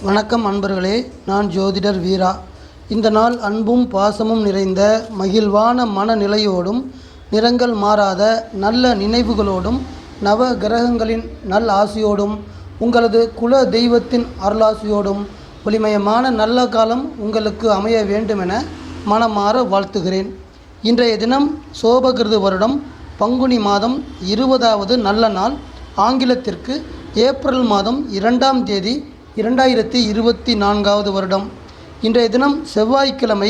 வணக்கம் அன்பர்களே, நான் ஜோதிடர் வீரா. இந்த நாள் அன்பும் பாசமும் நிறைந்த மகிழ்வான மனநிலையோடும் நிறங்கள் மாறாத நல்ல நினைவுகளோடும் நவ கிரகங்களின் நல் ஆசியோடும் உங்களது குல தெய்வத்தின் அருளாசியோடும் ஒளிமயமான நல்ல காலம் உங்களுக்கு அமைய வேண்டுமென மனமாற வாழ்த்துகிறேன். இன்றைய தினம் சோபகிருது வருடம் பங்குனி மாதம் 20வது நல்ல நாள். ஆங்கிலத்திற்கு ஏப்ரல் மாதம் 2ஆம் தேதி 2024வது வருடம். இன்றைய தினம் செவ்வாய்க்கிழமை.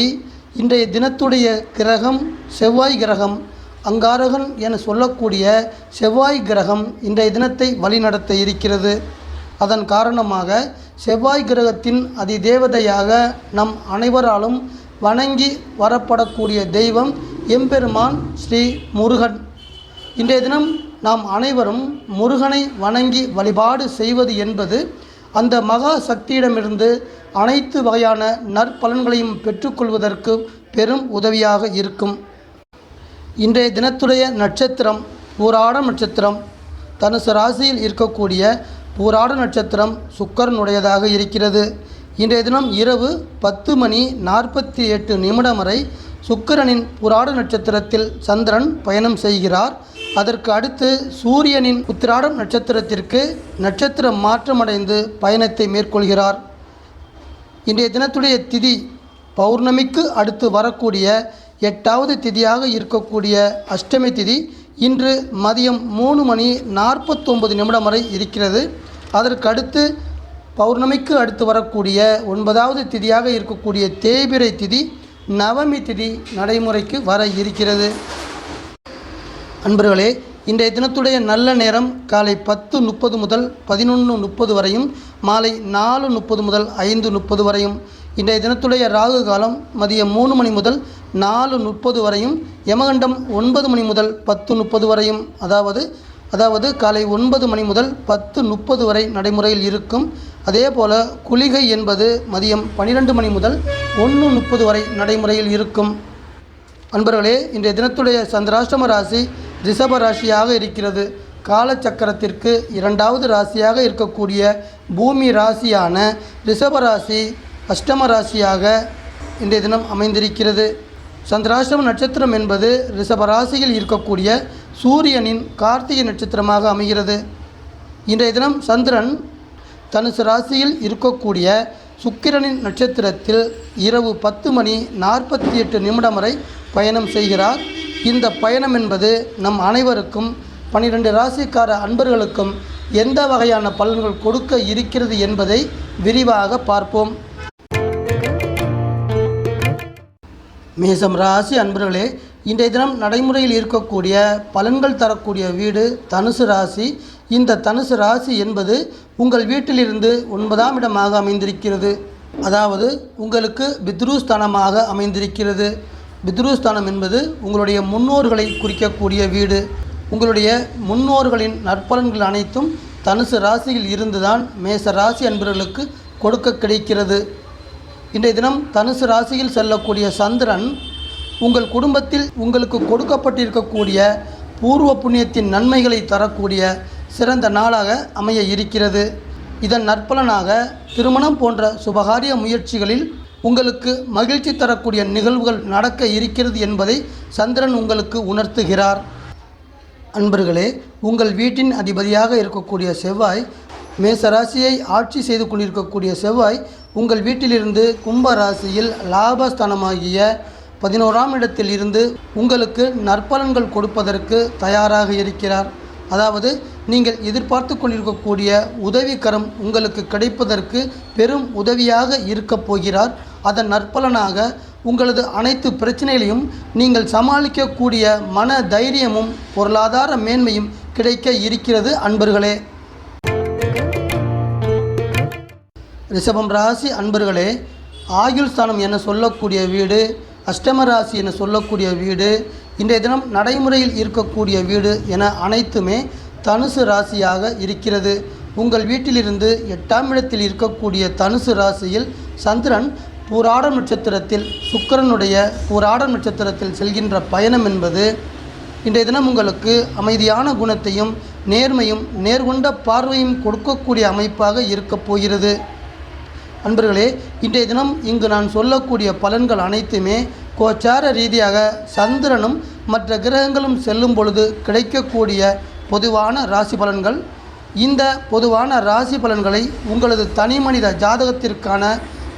இன்றைய தினத்துடைய கிரகம் செவ்வாய் கிரகம். அங்காரகன் என சொல்லக்கூடிய செவ்வாய் கிரகம் இன்றைய தினத்தை வழிநடத்த இருக்கிறது. அதன் காரணமாக செவ்வாய் கிரகத்தின் அதிதேவதையாக நம் அனைவராலும் வணங்கி வரப்படக்கூடிய தெய்வம் எம்பெருமான் ஸ்ரீ முருகன். இன்றைய தினம் நாம் அனைவரும் முருகனை வணங்கி வழிபாடு செய்வது என்பது அந்த மகா சக்தியிடமிருந்து அனைத்து வகையான நற்பலன்களையும் பெற்றுக்கொள்வதற்கு பெரும் உதவியாக இருக்கும். இன்றைய தினத்துடைய நட்சத்திரம் பூராடம் நட்சத்திரம். தனுசு ராசியில் இருக்கக்கூடிய பூராட நட்சத்திரம் சுக்கிரனுடையதாக இருக்கிறது. இன்றைய தினம் இரவு 10:48 வரை சுக்கிரனின் புராட நட்சத்திரத்தில் சந்திரன் பயணம் செய்கிறார். அதற்கு அடுத்து சூரியனின் உத்திராடம் நட்சத்திரத்திற்கு நட்சத்திர மாற்றமடைந்து பயணத்தை மேற்கொள்கிறார். இன்றைய தினத்துடைய திதி பௌர்ணமிக்கு அடுத்து வரக்கூடிய 8வது திதியாக இருக்கக்கூடிய அஷ்டமி திதி இன்று மதியம் 3:49 வரை இருக்கிறது. அதற்கு அடுத்து பௌர்ணமிக்கு அடுத்து வரக்கூடிய 9வது திதியாக இருக்கக்கூடிய தேய்பிறை திதி நவமி திதி நடைமுறைக்கு வர இருக்கிறது. அன்பர்களே, இன்றைய தினத்துடைய நல்ல நேரம் காலை 10:30 முதல் 11:30 வரையும், மாலை 4:30 முதல் 5:30 வரையும். இன்றைய தினத்துடைய ராகு காலம் மதியம் 3 மணி முதல் 4:30 வரையும், யமகண்டம் 9 மணி முதல் 10:30 வரையும், அதாவது காலை 9 மணி முதல் 10:30 வரை நடைமுறையில் இருக்கும். அதே போல் குளிகை என்பது மதியம் 12 மணி முதல் 1:30 வரை நடைமுறையில் இருக்கும். அன்பர்களே, இன்றைய தினத்துடைய சந்திராஷ்டம ராசி ரிஷப ராசியாக இருக்கிறது. காலச்சக்கரத்திற்கு 2வது ராசியாக இருக்கக்கூடிய பூமி ராசியான ரிஷப ராசி அஷ்டம ராசியாக இன்றைய தினம் அமைந்திருக்கிறது. சந்திராஷ்டம நட்சத்திரம் என்பது ரிஷப ராசியில் இருக்கக்கூடிய சூரியனின் கார்த்திகை நட்சத்திரமாக அமைகிறது. இன்றைய தினம் சந்திரன் தனுசு ராசியில் இருக்கக்கூடிய சுக்கிரனின் நட்சத்திரத்தில் இரவு 10:48 வரை பயணம் செய்கிறார். இந்த பயணம் என்பது நம் அனைவருக்கும் 12 ராசிக்கார அன்பர்களுக்கும் எந்த வகையான பலன்கள் கொடுக்க இருக்கிறது என்பதை விரிவாக பார்ப்போம். மேசம் ராசி அன்பர்களே, இன்றைய தினம் நடைமுறையில் இருக்கக்கூடிய பலன்கள் தரக்கூடிய வீடு தனுசு ராசி. இந்த தனுசு ராசி என்பது உங்கள் வீட்டிலிருந்து 9ஆம் இடமாக அமைந்திருக்கிறது. அதாவது உங்களுக்கு பித்ருஸ்தானமாக அமைந்திருக்கிறது. பித்ருஸ்தானம் என்பது உங்களுடைய முன்னோர்களை குறிக்கக்கூடிய வீடு. உங்களுடைய முன்னோர்களின் நற்பலன்கள் அனைத்தும் தனுசு ராசியில் இருந்துதான் மேச ராசி அன்பர்களுக்கு கொடுக்க கிடைக்கிறது. இன்றைய தினம் தனுசு ராசியில் செல்லக்கூடிய சந்திரன் உங்கள் குடும்பத்தில் உங்களுக்கு கொடுக்கப்பட்டிருக்கக்கூடிய பூர்வ புண்ணியத்தின் நன்மைகளை தரக்கூடிய சிறந்த நாளாக அமைய இருக்கிறது. இதன் நற்பலனாக திருமணம் போன்ற சுபகாரிய முயற்சிகளில் உங்களுக்கு மகிழ்ச்சி தரக்கூடிய நிகழ்வுகள் நடக்க இருக்கிறது என்பதை சந்திரன் உங்களுக்கு உணர்த்துகிறார். அன்பர்களே, உங்கள் வீட்டின் அதிபதியாக இருக்கக்கூடிய செவ்வாய், மேசராசியை ஆட்சி செய்து கொண்டிருக்கக்கூடிய செவ்வாய் உங்கள் வீட்டிலிருந்து கும்ப ராசியில் லாபஸ்தானமாகிய 11ஆம் இடத்தில் இருந்து உங்களுக்கு நற்பலன்கள் கொடுப்பதற்கு தயாராக இருக்கிறார். அதாவது நீங்கள் எதிர்பார்த்து கொண்டிருக்கக்கூடிய உதவிக்கரம் உங்களுக்கு கிடைப்பதற்கு பெரும் உதவியாக இருக்கப் போகிறார். அதன் நற்பலனாக உங்களது அனைத்து பிரச்சனைகளையும் நீங்கள் சமாளிக்கக்கூடிய மன தைரியமும் பொருளாதார மேன்மையும் கிடைக்க இருக்கிறது. அன்பர்களே, ரிஷபம் ராசி அன்பர்களே, ஆயுள் ஸ்தானம் என சொல்லக்கூடிய வீடு, அஷ்டம ராசி என சொல்லக்கூடிய வீடு, இன்றைய தினம் நடைமுறையில் இருக்கக்கூடிய வீடு என அனைத்துமே தனுசு ராசியாக இருக்கிறது. உங்கள் வீட்டிலிருந்து 8ஆம் இடத்தில் இருக்கக்கூடிய தனுசு ராசியில் சந்திரன் பூராடம் நட்சத்திரத்தில் சுக்கிரனுடைய பூராடம் நட்சத்திரத்தில் செல்கின்ற பயணம் என்பது இன்றைய தினம் உங்களுக்கு அமைதியான குணத்தையும் நேர்மையும் நேர்கொண்ட பார்வையும் கொடுக்கக்கூடிய அமைப்பாக இருக்கப் போகிறது. அன்பர்களே, இன்றைய தினம் இங்கு நான் சொல்லக்கூடிய பலன்கள் அனைத்துமே கோச்சார ரீதியாக சந்திரனும் மற்ற கிரகங்களும் செல்லும் பொழுது கிடைக்கக்கூடிய பொதுவான ராசி பலன்கள். இந்த பொதுவான ராசி பலன்களை உங்களது தனிமனித ஜாதகத்திற்கான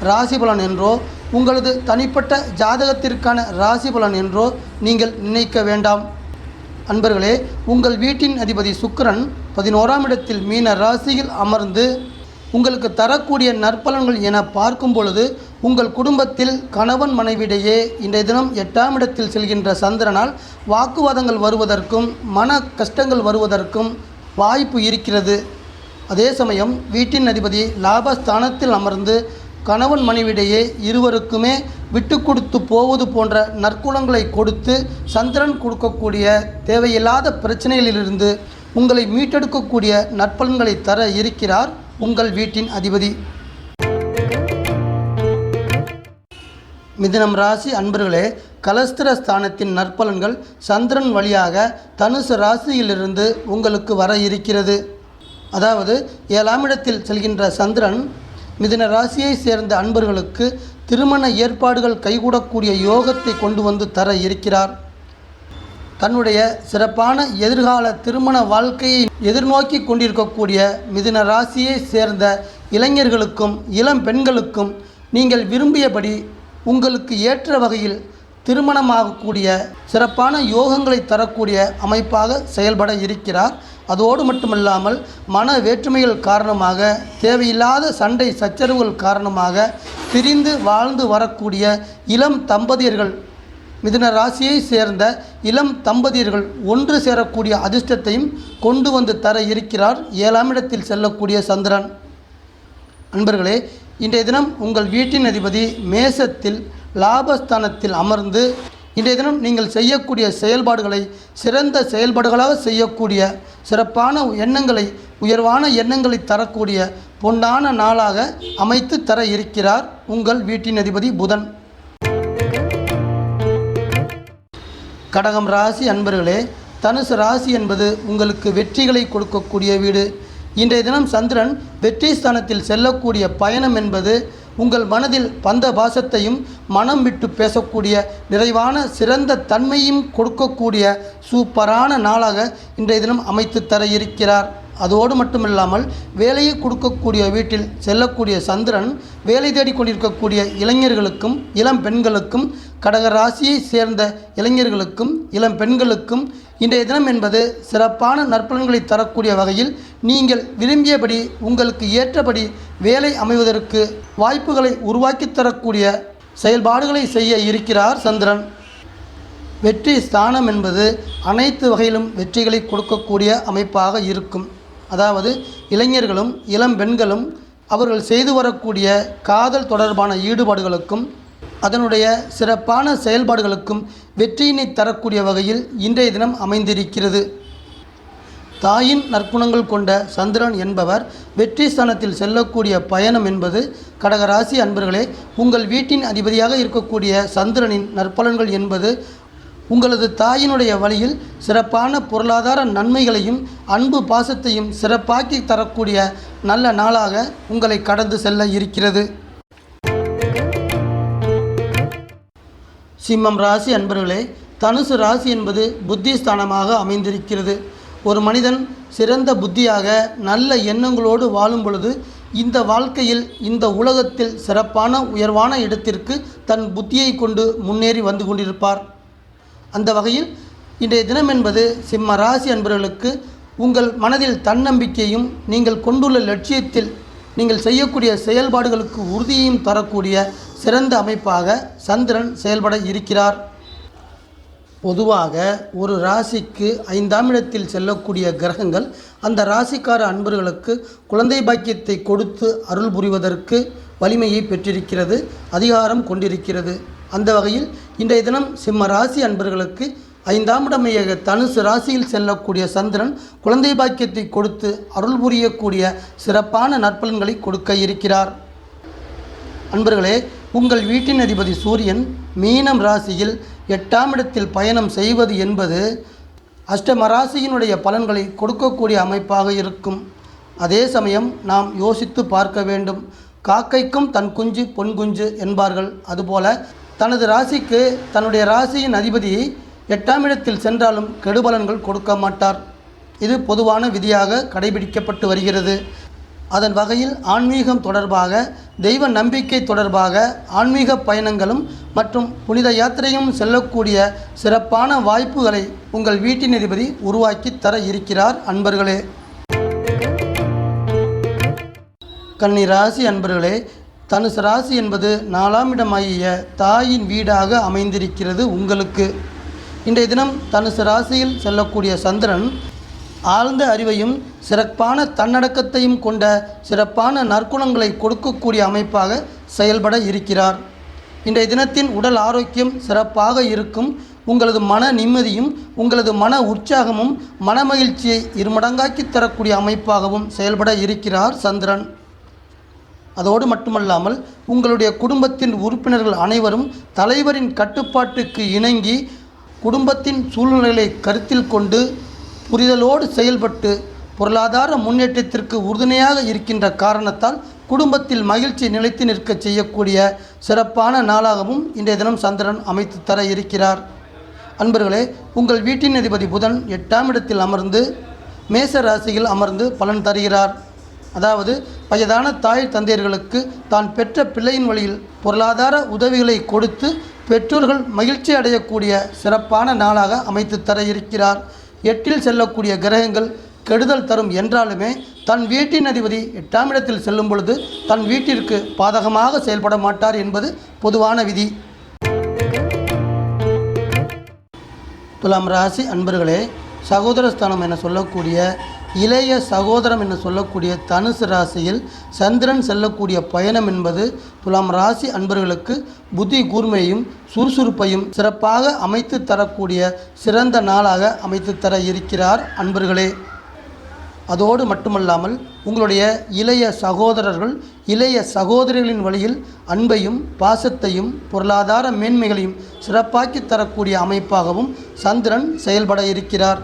ராசி பலன் என்றோ உங்களது தனிப்பட்ட ஜாதகத்திற்கான ராசி பலன் என்றோ நீங்கள் நினைக்க வேண்டாம். அன்பர்களே, உங்கள் வீட்டின் அதிபதி சுக்கிரன் 11ஆம் இடத்தில் மீன ராசியில் அமர்ந்து உங்களுக்கு தரக்கூடிய நற்பலன்கள் என பார்க்கும் பொழுது உங்கள் குடும்பத்தில் கணவன் மனைவியிடையே இன்றைய தினம் 8ஆம் இடத்தில் செல்கின்ற சந்திரனால் வாக்குவாதங்கள் வருவதற்கும் மன கஷ்டங்கள் வருவதற்கும் வாய்ப்பு இருக்கிறது. அதே சமயம் வீட்டின் அதிபதி லாபஸ்தானத்தில் அமர்ந்து கணவன் மனைவியிடையே இருவருக்குமே விட்டு கொடுத்து போவது போன்ற நற்குணங்களை கொடுத்து சந்திரன் கொடுக்கக்கூடிய தேவையில்லாத பிரச்சனைகளிலிருந்து உங்களை மீட்டெடுக்கக்கூடிய நற்பலன்களை தர இருக்கிறார் உங்கள் வீட்டின் அதிபதி. மிதுனம் ராசி அன்பர்களே, கலஸ்திர ஸ்தானத்தின் நற்பலன்கள் சந்திரன் வழியாக தனுசு ராசியிலிருந்து உங்களுக்கு வர இருக்கிறது. அதாவது 7ஆம் இடத்தில் செல்கின்ற சந்திரன் மிதுன ராசியை சேர்ந்த அன்பர்களுக்கு திருமண ஏற்பாடுகள் கைகூடக்கூடிய யோகத்தை கொண்டு வந்து தர இருக்கிறார். தன்னுடைய சிறப்பான எதிர்கால திருமண வாழ்க்கையை எதிர்நோக்கி கொண்டிருக்கக்கூடிய மிதுன ராசியை சேர்ந்த இளைஞர்களுக்கும் இளம் பெண்களுக்கும் நீங்கள் விரும்பியபடி உங்களுக்கு ஏற்ற வகையில் திருமணமாகக்கூடிய சிறப்பான யோகங்களை தரக்கூடிய அமைப்பாக செயல்பட இருக்கிறார். அதோடு மட்டுமல்லாமல் மன வேற்றுமைகள் காரணமாக தேவையில்லாத சண்டை சச்சரவுகள் காரணமாக பிரிந்து வாழ்ந்து வரக்கூடிய இளம் தம்பதியர்கள், மிதுன ராசியை சேர்ந்த இளம் தம்பதியர்கள் ஒன்று சேரக்கூடிய அதிர்ஷ்டத்தையும் கொண்டு வந்து தர இருக்கிறார் 7ஆம் இடத்தில் செல்லக்கூடிய சந்திரன். அன்பர்களே, இன்றைய தினம் உங்கள் வீட்டின் அதிபதி மேசத்தில் லாபஸ்தானத்தில் அமர்ந்து இன்றைய தினம் நீங்கள் செய்யக்கூடிய செயல்பாடுகளை சிறந்த செயல்பாடுகளாக செய்யக்கூடிய சிறப்பான எண்ணங்களை உயர்வான எண்ணங்களை தரக்கூடிய பொன்னான நாளாக அமைத்து தர இருக்கிறார் உங்கள் வீட்டின் அதிபதி புதன். கடகம் ராசி அன்பர்களே, தனுசு ராசி என்பது உங்களுக்கு வெற்றிகளை கொடுக்கக்கூடிய வீடு. இன்றைய தினம் சந்திரன் வெற்றி ஸ்தானத்தில் செல்லக்கூடிய பயணம் என்பது உங்கள் மனதில் பந்த பாசத்தையும் மனம் விட்டு பேசக்கூடிய நிறைவான சிறந்த தன்மையும் கொடுக்கக்கூடிய சூப்பரான நாளாக இன்றைய தினம் அமைத்து தர இருக்கிறார். அதோடு மட்டுமில்லாமல் வேலையை கொடுக்கக்கூடிய வீட்டில் செல்லக்கூடிய சந்திரன் வேலை தேடி கொண்டிருக்கக்கூடிய இளைஞர்களுக்கும் இளம் பெண்களுக்கும் கடக ராசியை சேர்ந்த இளைஞர்களுக்கும் இளம் பெண்களுக்கும் இன்றைய தினம் என்பது சிறப்பான நற்பலன்களை தரக்கூடிய வகையில் நீங்கள் விரும்பியபடி உங்களுக்கு ஏற்றபடி வேலை அமைவதற்கு வாய்ப்புகளை உருவாக்கி தரக்கூடிய செயல்பாடுகளை செய்ய இருக்கிறார் சந்திரன். வெற்றி ஸ்தானம் என்பது அனைத்து வகையிலும் வெற்றிகளை கொடுக்கக்கூடிய அமைப்பாக இருக்கும். அதாவது இளைஞர்களும் இளம் பெண்களும் அவர்கள் செய்து வரக்கூடிய காதல் தொடர்பான ஈடுபாடுகளுக்கும் அதனுடைய சிறப்பான செயல்பாடுகளுக்கும் வெற்றியினை தரக்கூடிய வகையில் இன்றைய தினம் அமைந்திருக்கிறது. தாயின் நற்குணங்கள் கொண்ட சந்திரன் என்பவர் வெற்றி ஸ்தானத்தில் செல்லக்கூடிய பயணம் என்பது கடகராசி அன்பர்களே, உங்கள் வீட்டின் அதிபதியாக இருக்கக்கூடிய சந்திரனின் நற்பலன்கள் என்பது உங்களது தாயினுடைய வழியில் சிறப்பான பொருளாதார நன்மைகளையும் அன்பு பாசத்தையும் சிறப்பாக்கி தரக்கூடிய நல்ல நாளாக உங்களை கடந்து செல்ல இருக்கிறது. சிம்மம் ராசி அன்பர்களே, தனுசு ராசி என்பது புத்தி ஸ்தானமாக அமைந்திருக்கிறது. ஒரு மனிதன் சிறந்த புத்தியாக நல்ல எண்ணங்களோடு வாழும் பொழுது இந்த வாழ்க்கையில் இந்த உலகத்தில் சிறப்பான உயர்வான இடத்திற்கு தன் புத்தியை கொண்டு முன்னேறி வந்து கொண்டிருப்பார். அந்த வகையில் இன்றைய தினம் என்பது சிம்ம ராசி அன்பர்களுக்கு உங்கள் மனதில் தன்னம்பிக்கையும் நீங்கள் கொண்டுள்ள லட்சியத்தில் நீங்கள் செய்யக்கூடிய செயல்பாடுகளுக்கு உறுதியையும் தரக்கூடிய சிறந்த அமைப்பாக சந்திரன் செயல்பட இருக்கிறார். பொதுவாக ஒரு ராசிக்கு 5ஆம் இடத்தில் செல்லக்கூடிய கிரகங்கள் அந்த ராசிக்கார அன்பர்களுக்கு குழந்தை பாக்கியத்தை கொடுத்து அருள் புரிவதற்கு வலிமையை பெற்றிருக்கிறது, அதிகாரம் கொண்டிருக்கிறது. அந்த வகையில் இன்றைய தினம் சிம்ம ராசி அன்பர்களுக்கு 5ஆம் இடமையாக தனுசு ராசியில் செல்லக்கூடிய சந்திரன் குழந்தை பாக்கியத்தை கொடுத்து அருள் புரியக்கூடிய சிறப்பான நற்பலன்களை கொடுக்க இருக்கிறார். அன்பர்களே, உங்கள் வீட்டின் அதிபதி சூரியன் மீனம் ராசியில் 8ஆம் இடத்தில் பயணம் செய்வது என்பது அஷ்டம ராசியினுடைய பலன்களை கொடுக்கக்கூடிய அமைப்பாக இருக்கும். அதே சமயம் நாம் யோசித்து பார்க்க வேண்டும். காக்கைக்கும் தன் குஞ்சு பொன் குஞ்சு என்பார்கள். அதுபோல தனது ராசிக்கு தன்னுடைய ராசியின் அதிபதி 8ஆம் இடத்தில் சென்றாலும் கெடுபலன்கள் கொடுக்க மாட்டார். இது பொதுவான விதியாக கடைபிடிக்கப்பட்டு வருகிறது. அதன் வகையில் ஆன்மீகம் தொடர்பாக, தெய்வ நம்பிக்கை தொடர்பாக, ஆன்மீக பயணங்களும் மற்றும் புனித யாத்திரையும் செல்லக்கூடிய சிறப்பான வாய்ப்புகளை உங்கள் வீட்டின் அதிபதி உருவாக்கி தர இருக்கிறார். அன்பர்களே, கன்னி ராசி அன்பர்களே, தனுசு ராசி என்பது 4ஆம் இடமாகிய தாயின் வீடாக அமைந்திருக்கிறது. உங்களுக்கு இன்றைய தினம் தனுசு ராசியில் செல்லக்கூடிய சந்திரன் ஆழ்ந்த அறிவையும் சிறப்பான தன்னடக்கத்தையும் கொண்ட சிறப்பான நற்குணங்களை கொடுக்கக்கூடிய அமைப்பாக செயல்பட இருக்கிறார். இன்றைய தினத்தின் உடல் ஆரோக்கியம் சிறப்பாக இருக்கும். உங்களது மன நிம்மதியும் உங்களது மன உற்சாகமும் மனமகிழ்ச்சியை இருமடங்காக்கி தரக்கூடிய அமைப்பாகவும் செயல்பட இருக்கிறார் சந்திரன். அதோடு மட்டுமல்லாமல் உங்களுடைய குடும்பத்தின் உறுப்பினர்கள் அனைவரும் தலைவரின் கட்டுப்பாட்டுக்கு இணங்கி குடும்பத்தின் சூழ்நிலைகளை கருத்தில் கொண்டு புரிதலோடு செயல்பட்டு பொருளாதார முன்னேற்றத்திற்கு உறுதுணையாக இருக்கின்ற காரணத்தால் குடும்பத்தில் மகிழ்ச்சி நிலைத்து நிற்க செய்யக்கூடிய சிறப்பான நாளாகவும் இன்றைய தினம் சந்திரன் அமைத்து தர இருக்கிறார். அன்பர்களே, உங்கள் வீட்டின் அதிபதி புதன் 8ஆம் இடத்தில் அமர்ந்து மேச ராசியில் அமர்ந்து பலன் தருகிறார். அதாவது வயதான தாய் தந்தையர்களுக்கு தான் பெற்ற பிள்ளையின் வழியில் பொருளாதார உதவிகளை கொடுத்து பெற்றோர்கள் மகிழ்ச்சி அடையக்கூடிய சிறப்பான நாளாக அமைத்து தர இருக்கிறார். 8இல் செல்லக்கூடிய கிரகங்கள் கெடுதல் தரும் என்றாலுமே தன் வீட்டின் அதிபதி 8ஆம் இடத்தில் செல்லும் பொழுது தன் வீட்டிற்கு பாதகமாக செயல்பட மாட்டார் என்பது பொதுவான விதி. துலாம் ராசி அன்பர்களே, சகோதரஸ்தானம் என சொல்லக்கூடிய இளைய சகோதரம் என சொல்லக்கூடிய தனுசு ராசியில் சந்திரன் செல்லக்கூடிய பயணம் என்பது துலாம் ராசி அன்பர்களுக்கு புத்தி கூர்மையும் சுறுசுறுப்பையும் சிறப்பாக அமைத்து தரக்கூடிய சிறந்த நாளாக அமைத்து தர இருக்கிறார். அன்பர்களே, அதோடு மட்டுமல்லாமல் உங்களுடைய இளைய சகோதரர்கள் இளைய சகோதரிகளின் வழியில் அன்பையும் பாசத்தையும் பொருளாதார மேன்மைகளையும் சிறப்பாக்கி தரக்கூடிய அமைப்பாகவும் சந்திரன் செயல்பட இருக்கிறார்.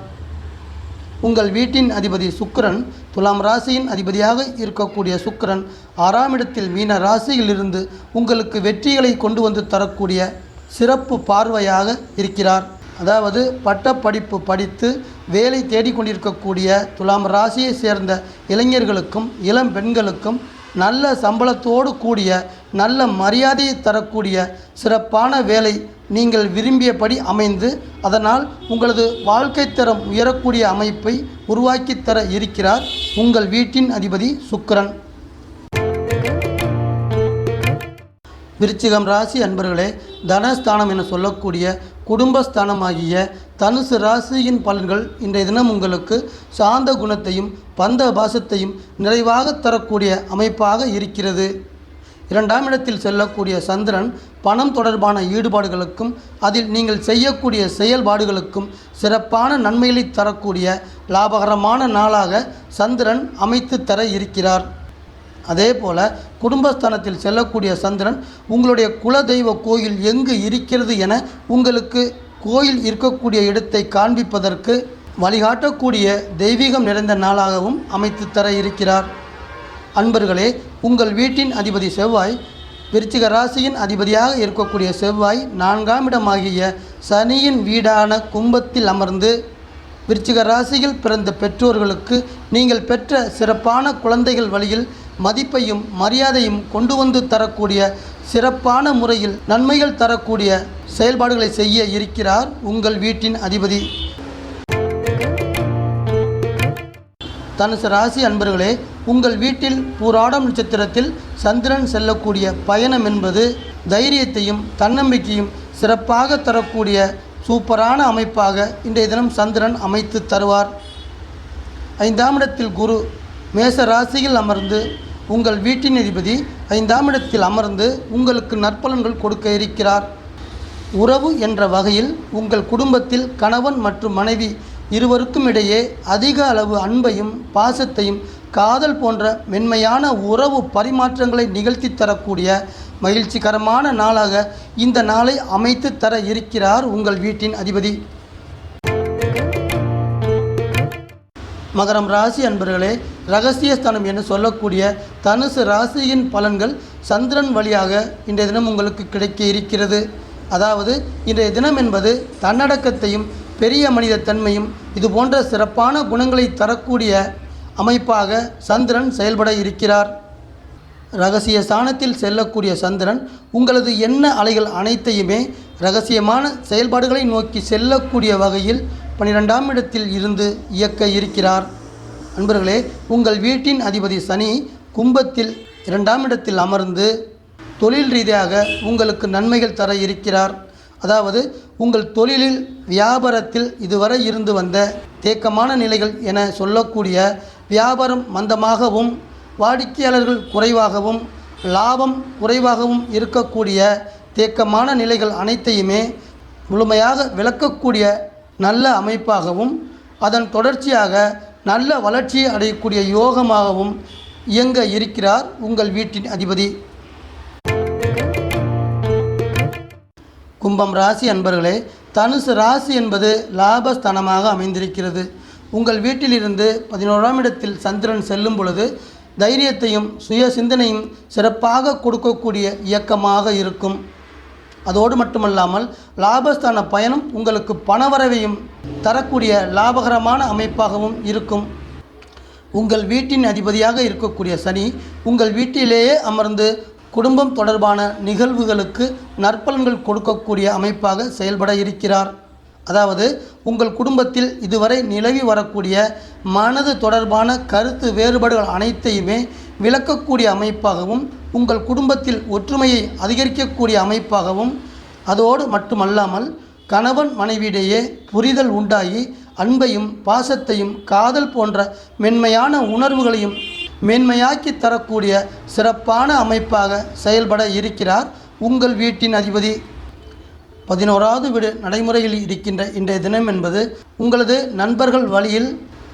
உங்கள் வீட்டின் அதிபதி சுக்கிரன், துலாம் ராசியின் அதிபதியாக இருக்கக்கூடிய சுக்கிரன் 6ஆம் இடத்தில் மீன ராசியிலிருந்து உங்களுக்கு வெற்றிகளை கொண்டு வந்து தரக்கூடிய சிறப்பு பார்வையாக இருக்கிறார். அதாவது பட்டப்படிப்பு படித்து வேலை தேடிக்கொண்டிருக்கக்கூடிய துலாம் ராசியை சேர்ந்த இளைஞர்களுக்கும் இளம் பெண்களுக்கும் நல்ல சம்பளத்தோடு கூடிய நல்ல மரியாதையை தரக்கூடிய சிறப்பான வேலை நீங்கள் விரும்பியபடி அமைந்து அதனால் உங்களது வாழ்க்கை தரம் உயரக்கூடிய அமைப்பை உருவாக்கி தர இருக்கிறார் உங்கள் வீட்டின் அதிபதி சுக்கிரன். விருச்சிகம் ராசி அன்பர்களே, தனஸ்தானம் என சொல்லக்கூடிய குடும்பஸ்தானமாகிய தனுசு ராசியின் பலன்கள் இன்றைய தினம் உங்களுக்கு சாந்த குணத்தையும் பந்த பாசத்தையும் நிறைவாக தரக்கூடிய அமைப்பாக இருக்கிறது. 2ஆம் இடத்தில் செல்லக்கூடிய சந்திரன் பணம் தொடர்பான ஈடுபாடுகளுக்கும் அதில் நீங்கள் செய்யக்கூடிய செயல்பாடுகளுக்கும் சிறப்பான நன்மைகளை தரக்கூடிய லாபகரமான நாளாக சந்திரன் அமைத்து தர இருக்கிறார். அதே போல குடும்பஸ்தானத்தில் செல்லக்கூடிய சந்திரன் உங்களுடைய குலதெய்வ கோயில் எங்கு இருக்கிறது என உங்களுக்கு கோயில் இருக்கக்கூடிய இடத்தை காண்பிப்பதற்கு வழிகாட்டக்கூடிய தெய்வீகம் நிறைந்த நாளாகவும் அமைத்து தர இருக்கிறார். அன்பர்களே, உங்கள் வீட்டின் அதிபதி செவ்வாய், விருச்சிக ராசியின் அதிபதியாக இருக்கக்கூடிய செவ்வாய் 4ஆம் இடமாகிய சனியின் வீடான கும்பத்தில் அமர்ந்து விருச்சிக ராசியில் பிறந்த பெற்றோர்களுக்கு நீங்கள் பெற்ற சிறப்பான குழந்தைகள் வழியில் மதிப்பையும் மரியாதையும் கொண்டு வந்து தரக்கூடிய சிறப்பான முறையில் நன்மைகள் தரக்கூடிய செயல்பாடுகளை செய்ய இருக்கிறார் உங்கள் வீட்டின் அதிபதி. தனுசு ராசி அன்பர்களே, உங்கள் வீட்டில் பூராடம் நட்சத்திரத்தில் சந்திரன் செல்லக்கூடிய பயணம் என்பது தைரியத்தையும் தன்னம்பிக்கையும் சிறப்பாக தரக்கூடிய சூப்பரான அமைப்பாக இன்றைய தினம் சந்திரன் அமைத்து தருவார். 5ஆம் இடத்தில் குரு மேச ராசியில் அமர்ந்து உங்கள் வீட்டின் அதிபதி 5ஆம் இடத்தில் அமர்ந்து உங்களுக்கு நற்பலன்கள் கொடுக்க இருக்கிறார். உறவு என்ற வகையில் உங்கள் குடும்பத்தில் கணவன் மற்றும் மனைவி இருவருக்கும் இடையே அதிக அளவு அன்பையும் பாசத்தையும் காதல் போன்ற மென்மையான உறவு பரிமாற்றங்களை நிகழ்த்தி தரக்கூடிய மகிழ்ச்சிகரமான நாளாக இந்த நாளை அமைத்து தர இருக்கிறார் உங்கள் வீட்டின் அதிபதி. மகரம் ராசி அன்பர்களே, ரகசியஸ்தானம் என்று சொல்லக்கூடிய தனுசு ராசியின் பலன்கள் சந்திரன் வழியாக இன்றைய தினம் உங்களுக்கு கிடைக்க இருக்கிறது. அதாவது இன்றைய தினம் என்பது தன்னடக்கத்தையும் பெரிய மனித தன்மையும் இது போன்ற சிறப்பான குணங்களை தரக்கூடிய அமைப்பாக சந்திரன் செயல்பட இருக்கிறார். ரகசிய ஸ்தானத்தில் செல்லக்கூடிய சந்திரன் உங்களது எண்ண அலைகள் அனைத்தையுமே இரகசியமான செயல்பாடுகளை நோக்கி செல்லக்கூடிய வகையில் 12ஆம் இடத்தில் இருந்து இயக்க இருக்கிறார். அன்பர்களே, உங்கள் வீட்டின் அதிபதி சனி கும்பத்தில் 2ஆம் இடத்தில் அமர்ந்து தொழில் ரீதியாக உங்களுக்கு நன்மைகள் தர இருக்கிறார். அதாவது உங்கள் தொழிலில் வியாபாரத்தில் இதுவரை இருந்து வந்த தேக்கமான நிலைகள் என சொல்லக்கூடிய வியாபாரம் மந்தமாகவும் வாடிக்கையாளர்கள் குறைவாகவும் லாபம் குறைவாகவும் இருக்கக்கூடிய தேக்கமான நிலைகள் அனைத்தையுமே முழுமையாக விளக்கக்கூடிய நல்ல அமைப்பாகவும் அதன் தொடர்ச்சியாக நல்ல வளர்ச்சியை அடையக்கூடிய யோகமாகவும் இயங்க இருக்கிறார் உங்கள் வீட்டின் அதிபதி. கும்பம் ராசி அன்பர்களே, தனுசு ராசி என்பது லாபஸ்தானமாக அமைந்திருக்கிறது. உங்கள் வீட்டிலிருந்து 11ஆம் இடத்தில் சந்திரன் செல்லும் பொழுது தைரியத்தையும் சுய சிந்தனையும் சிறப்பாக கொடுக்கக்கூடிய இயக்கமாக இருக்கும். அதோடு மட்டுமல்லாமல் லாபஸ்தான பயணம் உங்களுக்கு பணவரவையும் தரக்கூடிய லாபகரமான அமைப்பாகவும் இருக்கும். உங்கள் வீட்டின் அதிபதியாக இருக்கக்கூடிய சனி உங்கள் வீட்டிலேயே அமர்ந்து குடும்பம் தொடர்பான நிகழ்வுகளுக்கு நற்பலன்கள் கொடுக்கக்கூடிய அமைப்பாக செயல்பட இருக்கிறார். அதாவது உங்கள் குடும்பத்தில் இதுவரை நிலவி வரக்கூடிய மனது தொடர்பான கருத்து வேறுபாடுகள் அனைத்தையுமே விளக்கக்கூடிய அமைப்பாகவும் உங்கள் குடும்பத்தில் ஒற்றுமையை அதிகரிக்கக்கூடிய அமைப்பாகவும் அதோடு மட்டுமல்லாமல் கணவன் மனைவியிடையே புரிதல் உண்டாகி அன்பையும் பாசத்தையும் காதல் போன்ற மென்மையான உணர்வுகளையும் மேன்மையாக்கி தரக்கூடிய சிறப்பான அமைப்பாக செயல்பட இருக்கிறார் உங்கள் வீட்டின் அதிபதி. 11வது வீடு நடைமுறையில் இருக்கின்ற இன்றைய தினம் என்பது உங்களது நண்பர்கள் வழியில்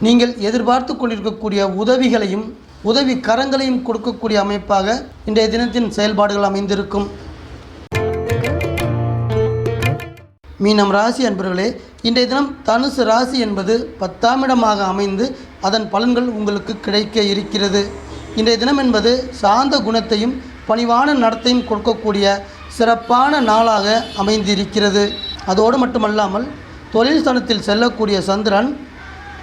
நீங்கள் எதிர்பார்த்து கொண்டிருக்கக்கூடிய உதவிகளையும் உதவி கரங்களையும் கொடுக்கக்கூடிய அமைப்பாக இன்றைய தினத்தின் செயல்பாடுகள் அமைந்திருக்கும். மீனம் ராசி அன்பர்களே, இன்றைய தினம் தனுசு ராசி என்பது 10ஆம் இடமாக அமைந்து அதன் பலன்கள் உங்களுக்கு கிடைக்க இருக்கிறது. இன்றைய தினம் என்பது சாந்த குணத்தையும் பணிவான நடத்தையும் கொடுக்கக்கூடிய சிறப்பான நாளாக அமைந்திருக்கிறது. அதோடு மட்டுமல்லாமல் தொழில் ஸ்தானத்தில் செல்லக்கூடிய சந்திரன்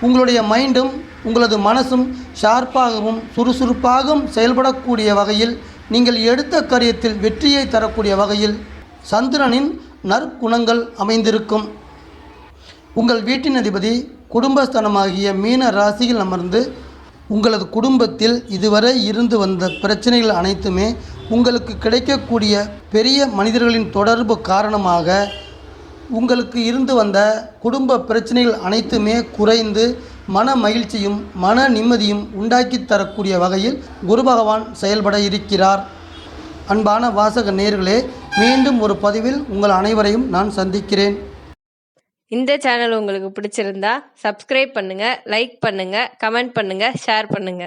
உங்களுடைய மைண்டும் உங்களது மனசும் ஷார்ப்பாகவும் சுறுசுறுப்பாகவும் செயல்படக்கூடிய வகையில் நீங்கள் எடுத்த காரியத்தில் வெற்றியை தரக்கூடிய வகையில் சந்திரனின் நற்குணங்கள் அமைந்திருக்கும். உங்கள் வீட்டின் அதிபதி குடும்பஸ்தானமாகிய மீன ராசியில் அமர்ந்து உங்களது குடும்பத்தில் இதுவரை இருந்து வந்த பிரச்சனைகள் அனைத்துமே உங்களுக்கு கிடைக்கக்கூடிய பெரிய மனிதர்களின் தொடர்பு காரணமாக உங்களுக்கு இருந்து வந்த குடும்ப பிரச்சனைகள் அனைத்துமே குறைந்து மன மகிழ்ச்சியும் மன நிம்மதியும் உண்டாக்கி தரக்கூடிய வகையில் குரு பகவான் செயல்பட இருக்கிறார். அன்பான வாசக நேயர்களே, மீண்டும் ஒரு பதிவில் உங்கள் அனைவரையும் நான் சந்திக்கிறேன். இந்த சேனல் உங்களுக்கு பிடிச்சிருந்தா சப்ஸ்கிரைப் பண்ணுங்க, லைக் பண்ணுங்க, கமெண்ட் பண்ணுங்க, ஷேர் பண்ணுங்க.